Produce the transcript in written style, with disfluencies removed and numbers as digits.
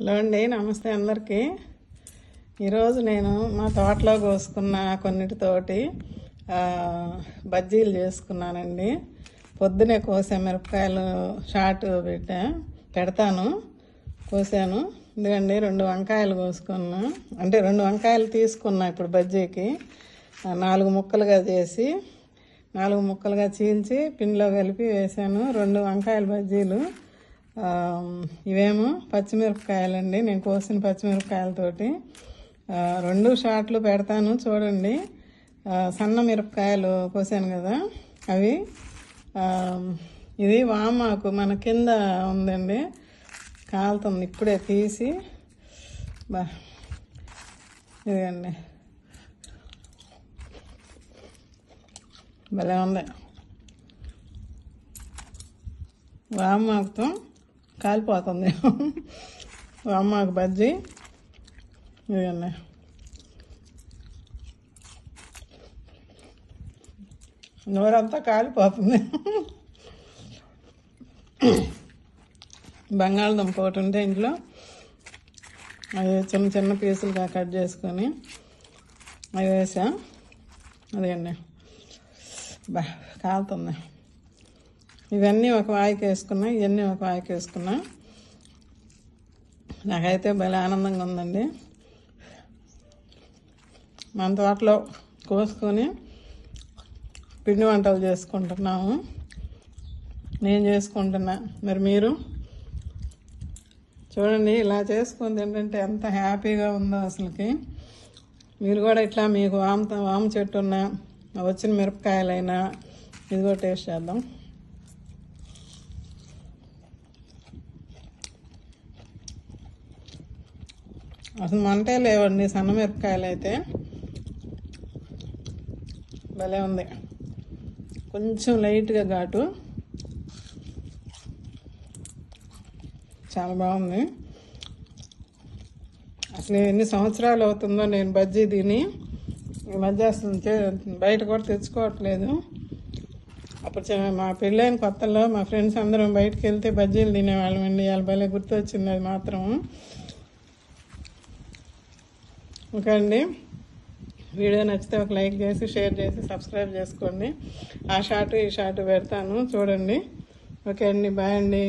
Hello అండి, నమస్తే అందరికీ. ఈరోజు నేను మా తోటలో కోసుకున్న కొన్నిటితోటి బజ్జీలు చేసుకున్నానండి. పొద్దునే కోసా మిరపకాయలు షార్ట్ పెడతాను కోసాను. ఎందుకండి 2 వంకాయలు కోసుకున్నా, అంటే 2 వంకాయలు తీసుకున్నా. ఇప్పుడు బజ్జీకి 4 ముక్కలుగా చేసి 4 ముక్కలుగా చీల్చి పిండిలో కలిపి వేసాను. 2 వంకాయల బజ్జీలు. ఇవేమో పచ్చిమిరపకాయలండి, నేను కోసిన పచ్చిమిరపకాయలతోటి 2 షార్ట్లు పెడతాను చూడండి. సన్న మిరపకాయలు కోసాను కదా అవి. ఇది వామాకు మన కింద ఉందండి, కాలుతుంది, ఇప్పుడే తీసి ఇదండి భలే ఉంది. వామాకుతో కాలిపోతుంది వామాకు బజ్జీ. ఇదండి నోరంతా కాలిపోతుంది. బంగాళదుంప ఒకటి ఉంటే ఇంట్లో, అవి చిన్న చిన్న పీసులుగా కట్ చేసుకొని అవి వేసా. అదండి కాలుతుంది. ఇవన్నీ ఒక వాయికి వేసుకున్నా, ఇవన్నీ ఒక వాయికి వేసుకున్నా. నాకైతే భలే ఆనందంగా ఉందండి. మన తోటలో కోసుకొని పిండి వంటలు చేసుకుంటున్నాము. నేను చేసుకుంటున్నా, మరి మీరు చూడండి. ఇలా చేసుకుంది ఏంటంటే ఎంత హ్యాపీగా ఉందో అసలుకి. మీరు కూడా ఇట్లా మీకు వామ చెట్టు ఉన్న వచ్చిన మిరపకాయలైనా ఇది కూడా టేస్ట్ చేద్దాం. అసలు మంటే లేవండి సన్న మిరపకాయలు అయితే. భలే ఉంది, కొంచెం లైట్గా ఘాటు, చాలా బాగుంది. అసలు ఎన్ని సంవత్సరాలు అవుతుందో నేను బజ్జీ తిని. ఈ మధ్య అసలు బయట కూడా తెచ్చుకోవట్లేదు. అప్పుడు మా పెళ్ళైన కొత్తలో మా ఫ్రెండ్స్ అందరం బయటకు వెళ్తే బజ్జీలు తినేవాళ్ళం అండి. వాళ్ళ భలే గుర్తొచ్చింది అది మాత్రం. ఓకే అండి, వీడియో నచ్చితే ఒక లైక్ చేసి షేర్ చేసి సబ్స్క్రైబ్ చేసుకోండి. ఆ షార్ట్ ఈ షార్ట్ పెడతాను చూడండి. ఓకే అండి, బాయ్ అండి.